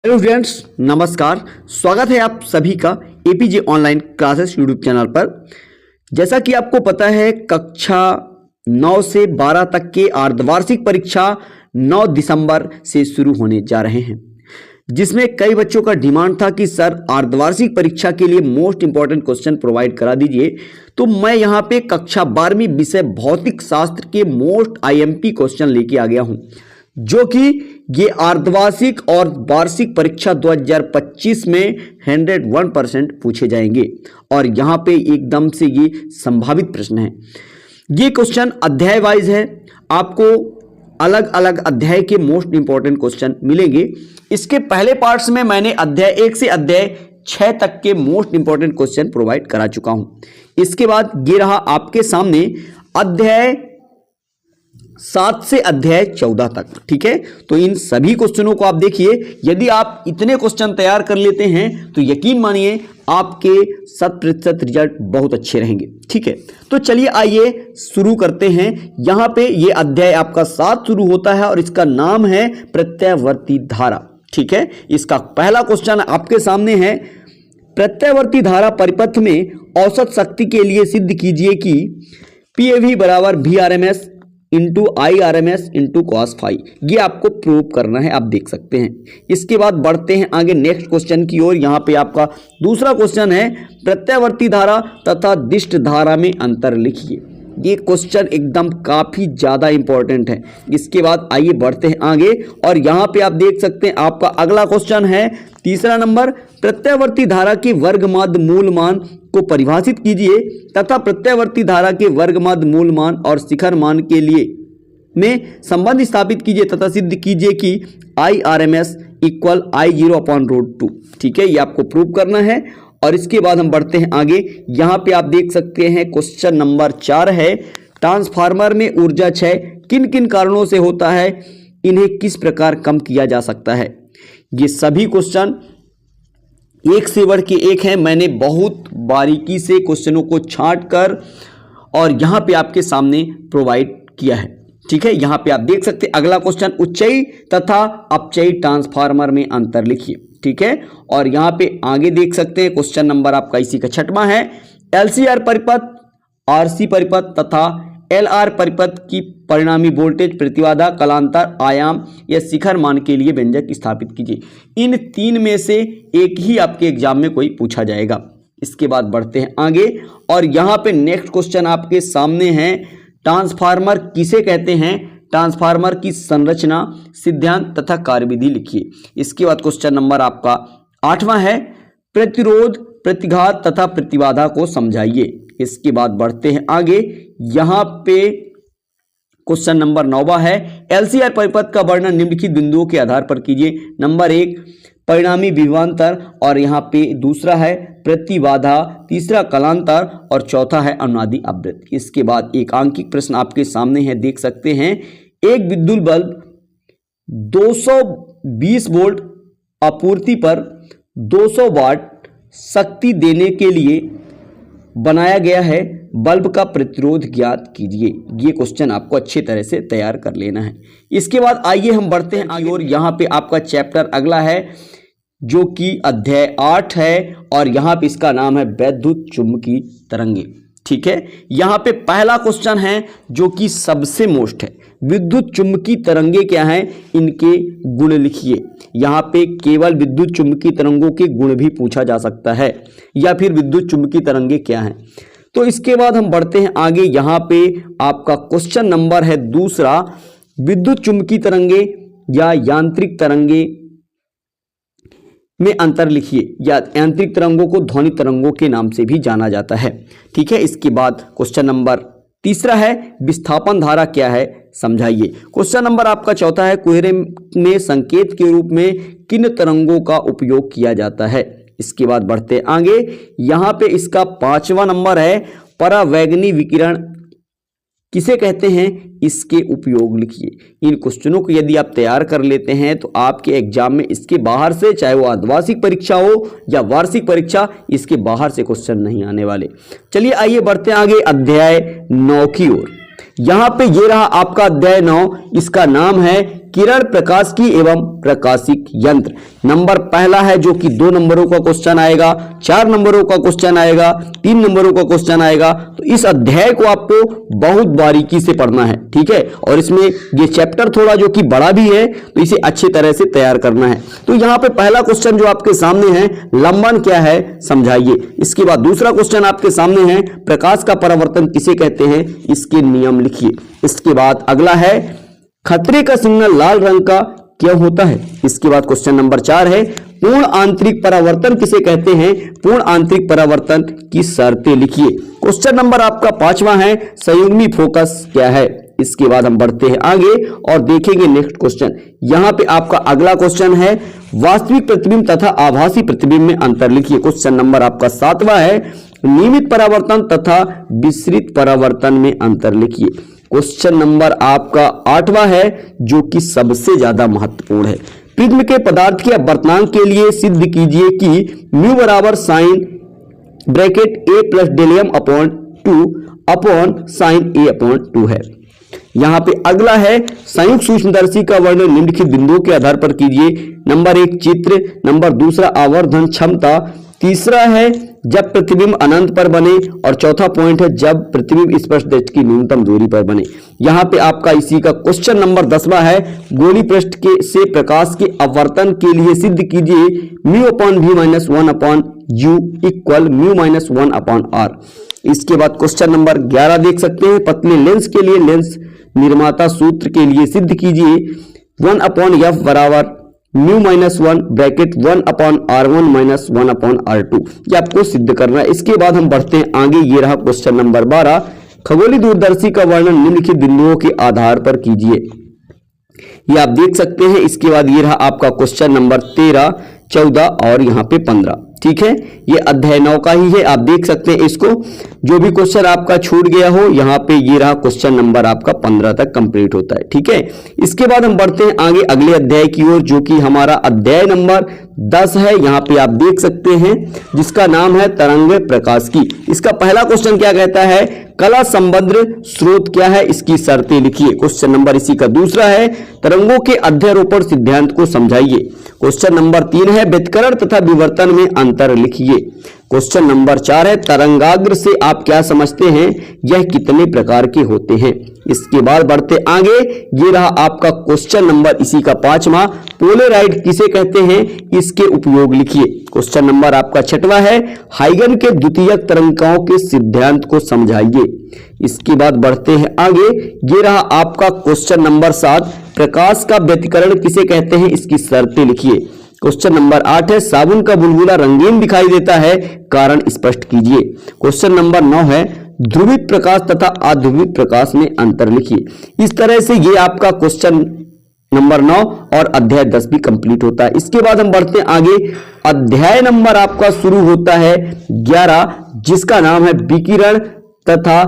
Hello students, नमस्कार। स्वागत है आप सभी का APJ online classes YouTube channel पर। जैसा कि आपको पता है, कक्षा 9 से 12 तक के अर्धवार्षिक परीक्षा 9 दिसंबर से शुरू होने जा रहे हैं, जिसमें कई बच्चों का डिमांड था कि सर अर्धवार्षिक परीक्षा के लिए मोस्ट इंपॉर्टेंट क्वेश्चन प्रोवाइड करा दीजिए। तो मैं यहाँ पे कक्षा 12वीं विषय भौतिक शास्त्र के मोस्ट आईएमपी क्वेश्चन लेके आ गया हूँ, जो कि ये अर्धवार्षिक और वार्षिक परीक्षा 2025 में 101% पूछे जाएंगे और यहाँ पे एकदम से ये संभावित प्रश्न है। ये क्वेश्चन अध्याय वाइज है, आपको अलग अलग अध्याय के मोस्ट इंपॉर्टेंट क्वेश्चन मिलेंगे। इसके पहले पार्ट्स में मैंने अध्याय 1 से अध्याय 6 तक के मोस्ट इंपॉर्टेंट क्वेश्चन प्रोवाइड करा चुका हूं। इसके बाद ये रहा आपके सामने अध्याय 7 से अध्याय 14 तक। ठीक है, तो इन सभी क्वेश्चनों को आप देखिए। यदि आप इतने क्वेश्चन तैयार कर लेते हैं तो यकीन मानिए आपके 100% रिजल्ट बहुत अच्छे रहेंगे। ठीक है, तो चलिए आइए शुरू करते हैं। यहां पे ये अध्याय आपका 7 शुरू होता है और इसका नाम है प्रत्यावर्ती धारा। ठीक है, इसका पहला क्वेश्चन आपके सामने है, प्रत्यावर्ती धारा परिपथ में औसत शक्ति के लिए सिद्ध कीजिए कि PAV बराबर VRMS into IRMS into cos phi. ये आपको प्रूव करना है, आप देख सकते हैं। इसके बाद बढ़ते हैं आगे नेक्स्ट क्वेश्चन की ओर। यहाँ पे आपका दूसरा क्वेश्चन है, प्रत्यावर्ती धारा तथा दिष्ट धारा में अंतर लिखिए। ये क्वेश्चन एकदम काफी ज्यादा इंपॉर्टेंट है। इसके बाद आइए बढ़ते हैं आगे और यहाँ पे आप देख सकते हैं आपका अगला क्वेश्चन है तीसरा नंबर, प्रत्यावर्ती धारा के वर्गमाध्य मूल मान को परिभाषित कीजिए तथा प्रत्यावर्ती धारा के वर्गमाध्य मूल मान और शिखर मान के लिए में संबंध स्थापित कीजिए तथा सिद्ध कीजिए कि IRMS इक्वल I0/√2। ठीक है, ये आपको प्रूव करना है। और इसके बाद हम बढ़ते हैं आगे। यहाँ पे आप देख सकते हैं क्वेश्चन नंबर 4 है, ट्रांसफार्मर में ऊर्जा क्षय किन किन कारणों से होता है, इन्हें किस प्रकार कम किया जा सकता है। ये सभी क्वेश्चन एक से बढ़ के एक हैं। मैंने बहुत बारीकी से क्वेश्चनों को छांट कर और यहाँ पे आपके सामने प्रोवाइड किया है। ठीक है, यहाँ पे आप देख सकते हैं अगला क्वेश्चन, उच्चई तथा अपचयी ट्रांसफार्मर में अंतर लिखिए। ठीक है, और यहाँ पे आगे देख सकते हैं क्वेश्चन नंबर आपका इसी का 6वां है, LCR परिपथ, RC परिपथ तथा LR परिपथ की परिणामी वोल्टेज, प्रतिबाधा, कालांतर, आयाम या शिखर मान के लिए व्यंजक स्थापित कीजिए। इन 3 में से एक ही आपके एग्जाम में कोई पूछा जाएगा। इसके बाद बढ़ते हैं आगे और यहाँ पे नेक्स्ट क्वेश्चन आपके सामने है, ट्रांसफार्मर किसे कहते हैं, ट्रांसफार्मर की संरचना, सिद्धांत तथा कार्यविधि लिखिए। इसके बाद क्वेश्चन नंबर आपका 8वां है, प्रतिरोध, प्रतिघात तथा प्रतिबाधा को समझाइए। इसके बाद बढ़ते हैं आगे। यहां पे क्वेश्चन नंबर 9वां है, LCR परिपथ का वर्णन निम्नलिखित बिंदुओं के आधार पर कीजिए। नंबर 1 परिणामी विभवांतर और यहाँ पे दूसरा है प्रतिबाधा, तीसरा कालांतर और चौथा है अनुनादी आवृत्ति। इसके बाद एक आंकिक प्रश्न आपके सामने है, देख सकते हैं, एक विद्युत बल्ब 220 वोल्ट आपूर्ति पर 200 वाट शक्ति देने के लिए बनाया गया है, बल्ब का प्रतिरोध ज्ञात कीजिए। ये क्वेश्चन आपको अच्छी तरह से तैयार कर लेना है। इसके बाद आइए हम बढ़ते हैं आगे और यहाँ पे आपका चैप्टर अगला है जो कि अध्याय 8 है और यहाँ पे इसका नाम है वैद्युत चुंबकीय तरंगे। ठीक है, यहाँ पे पहला क्वेश्चन है जो कि सबसे मोस्ट है, विद्युत चुंबकीय तरंगे क्या हैं, इनके गुण लिखिए। यहाँ पे केवल विद्युत चुंबकीय तरंगों के गुण भी पूछा जा सकता है या फिर विद्युत चुंबकीय तरंगे क्या हैं। तो इसके बाद हम बढ़ते हैं आगे। यहाँ पे आपका क्वेश्चन नंबर है दूसरा, विद्युत चुंबकीय तरंगे या यांत्रिक तरंगे में अंतर लिखिए, या यांत्रिक तरंगों को ध्वनि तरंगों के नाम से भी जाना जाता है। ठीक है, इसके बाद क्वेश्चन नंबर तीसरा है, विस्थापन धारा क्या है समझाइए। क्वेश्चन नंबर आपका चौथा है, कोहरे में संकेत के रूप में किन तरंगों का उपयोग किया जाता है। इसके बाद बढ़ते आगे। यहाँ पे इसका 5वां नंबर है, परावैगनी विकिरण किसे कहते हैं, इसके उपयोग लिखिए। इन क्वेश्चनों को यदि आप तैयार कर लेते हैं तो आपके एग्जाम में इसके बाहर से, चाहे वो अर्धवार्षिक परीक्षा हो या वार्षिक परीक्षा, इसके बाहर से क्वेश्चन नहीं आने वाले। चलिए आइए बढ़ते हैं आगे अध्याय 9 की ओर। यहां पे ये रहा आपका अध्याय 9, इसका नाम है किरण प्रकाशिकी एवं प्रकाशिक यंत्र। नंबर पहला है जो कि 2 नंबरों का क्वेश्चन आएगा, 4 नंबरों का क्वेश्चन आएगा, 3 नंबरों का क्वेश्चन आएगा। तो इस अध्याय को आपको बहुत बारीकी से पढ़ना है, ठीक है। और इसमें ये चैप्टर थोड़ा जो कि बड़ा भी है, तो इसे अच्छी तरह से तैयार करना है। तो यहाँ पे पहला क्वेश्चन जो आपके सामने है, लंबन क्या है समझाइए। इसके बाद दूसरा क्वेश्चन आपके सामने है, प्रकाश का परावर्तन किसे कहते हैं, इसके नियम लिखिए। इसके बाद अगला है, खतरे का सिग्नल लाल रंग का क्यों होता है। इसके बाद क्वेश्चन नंबर 4 है, पूर्ण आंतरिक परावर्तन किसे कहते हैं, पूर्ण आंतरिक परावर्तन की शर्तें लिखिए। क्वेश्चन नंबर आपका 5वां है, संयुग्मी फोकस क्या है। इसके बाद हम बढ़ते हैं आगे और देखेंगे नेक्स्ट क्वेश्चन। यहां पे आपका अगला क्वेश्चन है, वास्तविक प्रतिबिंब तथा आभासी प्रतिबिंब में अंतर लिखिए। क्वेश्चन नंबर आपका 7वां है, नियमित परावर्तन तथा विसरित परावर्तन में अंतर लिखिए। क्वेश्चन नंबर आपका 8वां है जो कि सबसे ज्यादा महत्वपूर्ण है, प्रिज्म के पदार्थ के अपवर्तनांक के लिए सिद्ध कीजिए कि म्यू बराबर sine bracket a plus delium upon 2 upon sine a upon 2 है। यहां पे अगला है, संयुक्त सूक्ष्मदर्शी का वर्णन निम्नलिखित बिंदुओं के आधार पर कीजिए। नंबर 1 चित्र, नंबर 2 आवर्धन क्षमता, तीसरा है जब प्रतिबिंब अनंत पर बने, और चौथा पॉइंट है जब प्रतिबिंब स्पर्शदृष्टि की न्यूनतम दूरी पर बने। यहां पे आपका इसी का क्वेश्चन नंबर 10वां है, गोली पृष्ठ के से प्रकाश के अपवर्तन के लिए सिद्ध कीजिए mu upon v minus 1 upon u equal mu minus 1 upon r। इसके बाद क्वेश्चन नंबर 11 देख सकते हैं, पतले लेंस के लिए लेंस निर्माता सूत्र के लिए सिद्ध कीजिए 1 अपॉन f बराबर mu minus 1 bracket 1 upon r1 minus 1 upon r2। ये आपको सिद्ध करना है। इसके बाद हम बढ़ते हैं आगे, ये रहा क्वेश्चन नंबर 12, खगोलीय दूरदर्शी का वर्णन निम्नलिखित बिंदुओं के आधार पर कीजिए। ये आप देख सकते हैं। इसके बाद ये रहा आपका क्वेश्चन नंबर 13, 14 और यहाँ पे 15, ठीक है। ये अध्याय 9 का ही है, आप देख सकते हैं इसको। जो भी क्वेश्चन आपका छूट गया हो, यहाँ पे ये रहा क्वेश्चन नंबर आपका 15 तक कंप्लीट होता है, ठीक है। इसके बाद हम बढ़ते हैं आगे अगले अध्याय की ओर, जो कि हमारा अध्याय नंबर 10 है। यहाँ पे आप देख सकते हैं, जिसका नाम है तरंग प्रकाश की। इसका पहला क्वेश्चन क्या कहता है, कला संबद्ध स्रोत क्या है, इसकी शर्तें लिखिए। क्वेश्चन नंबर इसी का दूसरा है, तरंगों के अध्यारोपण सिद्धांत को समझाइए। क्वेश्चन नंबर 3 है, व्यतिकरण तथा विवर्तन में अंतर लिखिए। क्वेश्चन नंबर 4 है, तरंगाग्र से आप क्या समझते हैं, यह कितने प्रकार के होते हैं। इसके बाद बढ़ते आगे, ये रहा आपका क्वेश्चन नंबर इसी का 5वां, पोलराइड किसे कहते हैं, इसके उपयोग लिखिए। क्वेश्चन नंबर आपका 6वां है, हाइगन के द्वितीयक तरंगिकाओं के सिद्धांत को समझाइए। इसके बाद बढ़ते हैं आगे, ये रहा आपका क्वेश्चन नंबर 7, प्रकाश का व्यतिकरण किसे कहते हैं, इसकी शर्तें लिखिए। क्वेश्चन नंबर 8 है, साबुन का बुलबुला रंगीन दिखाई देता है, कारण स्पष्ट कीजिए। क्वेश्चन नंबर 9 है, ध्रुवित प्रकाश तथा अध्रुवित प्रकाश में अंतर लिखिए। इस तरह से ये आपका क्वेश्चन नंबर 9 और अध्याय 10 भी कंप्लीट होता है। इसके बाद हम बढ़ते हैं आगे, अध्याय नंबर आपका शुरू होता है 11, जिसका नाम है विकिरण तथा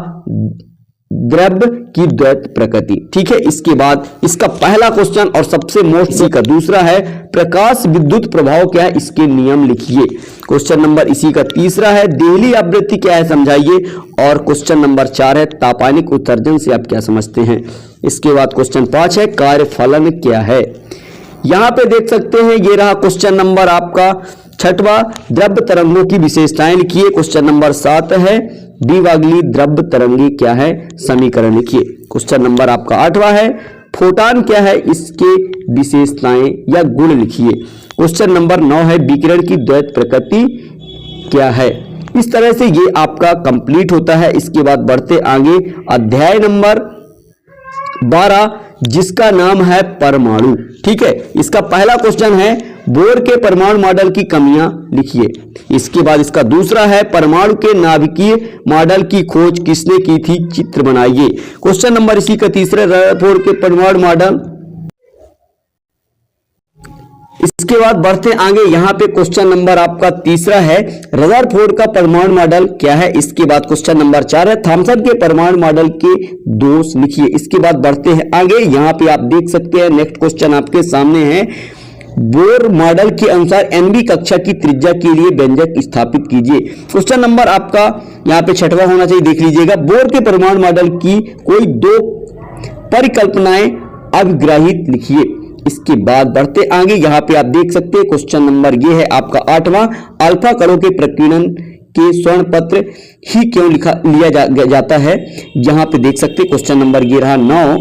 द्रव्य की द्वैत प्रकृति, ठीक है। इसके बाद इसका पहला क्वेश्चन और सबसे मोस्ट का दूसरा है, प्रकाश विद्युत प्रभाव क्या है, इसके नियम लिखिए। क्वेश्चन नंबर इसी का तीसरा है, देहली आवृत्ति क्या है समझाइए। और क्वेश्चन नंबर 4 है, तापानिक उत्सर्जन से आप क्या समझते हैं। इसके बाद क्वेश्चन 5 है, कार्यफलन क्या है। यहां पे देख सकते हैं, ये रहा क्वेश्चन नंबर आपका 6वां, द्रव्य तरंगों की विशेषताएं लिखिए। क्वेश्चन नंबर 7 है, द्विवागली द्रव्य तरंगी क्या है, समीकरण लिखिए। क्वेश्चन नंबर आपका 8वां है, फोटॉन क्या है, इसके विशेषताएं या गुण लिखिए। क्वेश्चन नंबर 9 है, विकिरण की द्वैत प्रकृति क्या है। इस तरह से ये आपका कंप्लीट होता है। इसके बाद बढ़ते आगे, अध्याय नंबर 12, जिसका नाम है परमाणु, ठीक है। इसका पहला क्वेश्चन है, बोर के परमाणु मॉडल की कमियां लिखिए। इसके बाद इसका दूसरा है, परमाणु के नाभिकीय मॉडल की खोज किसने की थी, चित्र बनाइए। क्वेश्चन नंबर इसी का तीसरा, रदरफोर्ड के परमाणु मॉडल। इसके बाद बढ़ते आगे, यहां पे क्वेश्चन नंबर आपका तीसरा है, रदरफोर्ड का परमाणु मॉडल क्या है। इसके बाद क्वेश्चन नंबर 4 है, थॉमसन के परमाणु मॉडल के दोष लिखिए। इसके बाद बढ़ते हैं आगे, यहां पे आप देख सकते हैं नेक्स्ट क्वेश्चन आपके सामने है, बोर मॉडल के अनुसार एनबी कक्षा की त्रिज्या के लिए व्यंजक स्थापित कीजिए। क्वेश्चन नंबर आपका यहाँ पे 6वां होना चाहिए, देख लीजिएगा। बोर के परमाणु मॉडल की कोई 2 परिकल्पनाएं अभिग्रहित लिखिए। इसके बाद बढ़ते आगे, यहाँ पे आप देख सकते हैं क्वेश्चन नंबर ये है आपका 8वां, अल्फा कणों के प्रकीर्णन के स्वर्ण पत्र ही क्यों लिया जाता है। यहाँ पे देख सकते हैं क्वेश्चन नंबर ये रहा 9,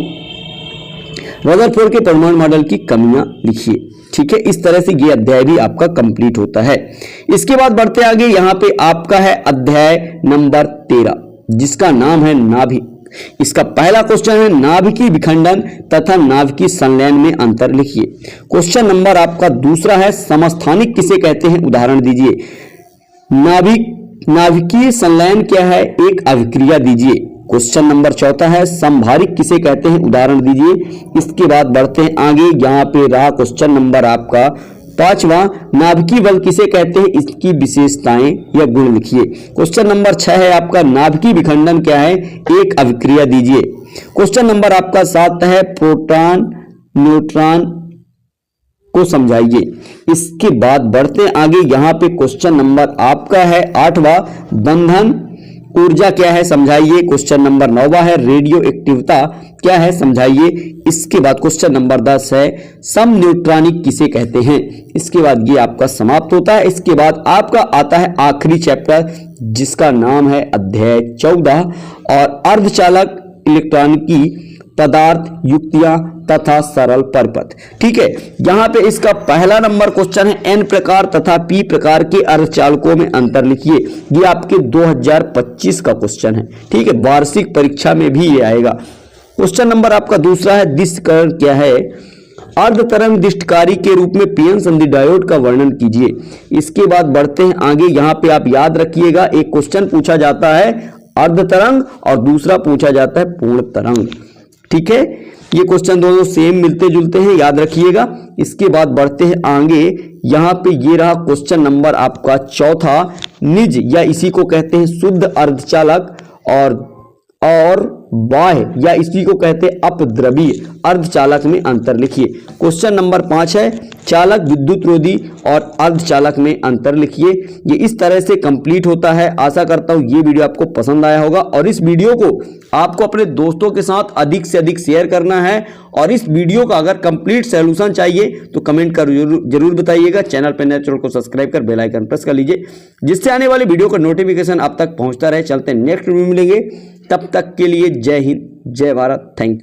रदरफोर्ड के परमाणु मॉडल की कमियां लिखिए। ठीक है, इस तरह से ये अध्याय भी आपका कंप्लीट होता है। इसके बाद बढ़ते आगे, यहाँ पे आपका है अध्याय नंबर 13 जिसका नाम है नाभिक। इसका पहला क्वेश्चन है नाभिकीय विखंडन तथा नाभिकीय संलयन में अंतर लिखिए। क्वेश्चन नंबर आपका दूसरा है समस्थानिक किसे कहते हैं, उदाहरण दीजिए। नाभिकीय संलयन क्या है, एक अभिक्रिया दीजिए। क्वेश्चन नंबर चौथा है संभारिक किसे कहते हैं, उदाहरण दीजिए। इसके बाद बढ़ते हैं आगे, यहाँ पे रहा क्वेश्चन नंबर आपका 5वां, नाभिकीय बल किसे कहते हैं, इसकी विशेषताएं या गुण लिखिए। क्वेश्चन नंबर 6 है आपका नाभिकीय विखंडन क्या है, एक अभिक्रिया दीजिए। क्वेश्चन नंबर आपका 7 है प्रोटॉन न्यूट्रॉन को समझाइए। इसके बाद बढ़ते आगे, यहाँ पे क्वेश्चन नंबर आपका है 8वां, बंधन ऊर्जा क्या है समझाइए। क्वेश्चन नंबर 9वां है रेडियो एक्टिविता क्या है समझाइए। इसके बाद क्वेश्चन नंबर 10 है समन्यूट्रॉनिक किसे कहते हैं। इसके बाद ये आपका समाप्त होता है। इसके बाद आपका आता है आखिरी चैप्टर जिसका नाम है अध्याय 14 और अर्धचालक इलेक्ट्रॉनिकी पदार्थ युक्तियां तथा सरल परिपथ। ठीक है, यहाँ पे इसका पहला नंबर क्वेश्चन है एन प्रकार तथा पी प्रकार के अर्धचालकों में अंतर लिखिए। ये आपके 2025 का क्वेश्चन है। ठीक है, वार्षिक परीक्षा में भी ये आएगा। क्वेश्चन नंबर आपका दूसरा है दिष्टकरण क्या है, अर्धतरंग दिष्टकारी के रूप में पीएन संधि डायोड का वर्णन कीजिए। इसके बाद बढ़ते हैं आगे, यहाँ पे आप याद रखिएगा एक क्वेश्चन पूछा जाता है अर्धतरंग और दूसरा पूछा जाता है पूर्ण तरंग। ठीक है, ये क्वेश्चन दोनों सेम मिलते जुलते हैं, याद रखिएगा। इसके बाद बढ़ते हैं आगे, यहाँ पे ये रहा क्वेश्चन नंबर आपका चौथा, निज या इसी को कहते हैं शुद्ध अर्धचालक और बाह्य या इसी को कहते हैं अपद्रवीय अर्धचालक में अंतर लिखिए। क्वेश्चन नंबर 5 है चालक विद्युत रोधी और अर्धचालक में अंतर लिखिए। ये इस तरह से कंप्लीट होता है। आशा करता हूँ ये वीडियो आपको पसंद आया होगा और इस वीडियो को आपको अपने दोस्तों के साथ अधिक से अधिक शेयर करना है। और इस वीडियो का अगर कंप्लीट सॉल्यूशन चाहिए तो कमेंट कर जरूर बताइएगा। चैनल पर नए चैनल को सब्सक्राइब कर बेल आइकन प्रेस कर लीजिए जिससे आने वाली वीडियो का नोटिफिकेशन आप तक पहुंचता रहे। चलते हैं नेक्स्ट वीडियो मिलेंगे, तब तक के लिए जय हिंद जय भारत, थैंक यू।